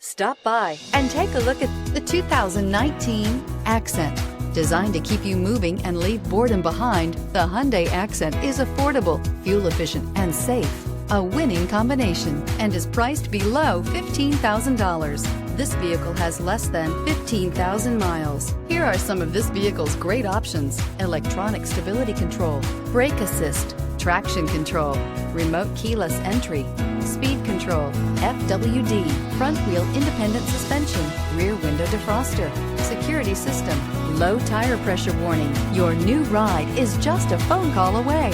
Stop by and take a look at the 2019 Accent. Designed to keep you moving and leave boredom behind, the Hyundai Accent is affordable, fuel-efficient, and safe. A winning combination and is priced below $15,000. This vehicle has less than 15,000 miles. Here are some of this vehicle's great options: electronic stability control, brake assist, traction control, remote keyless entry, speed control, FWD, front wheel independent suspension, rear window defroster, security system, low tire pressure warning. Your new ride is just a phone call away.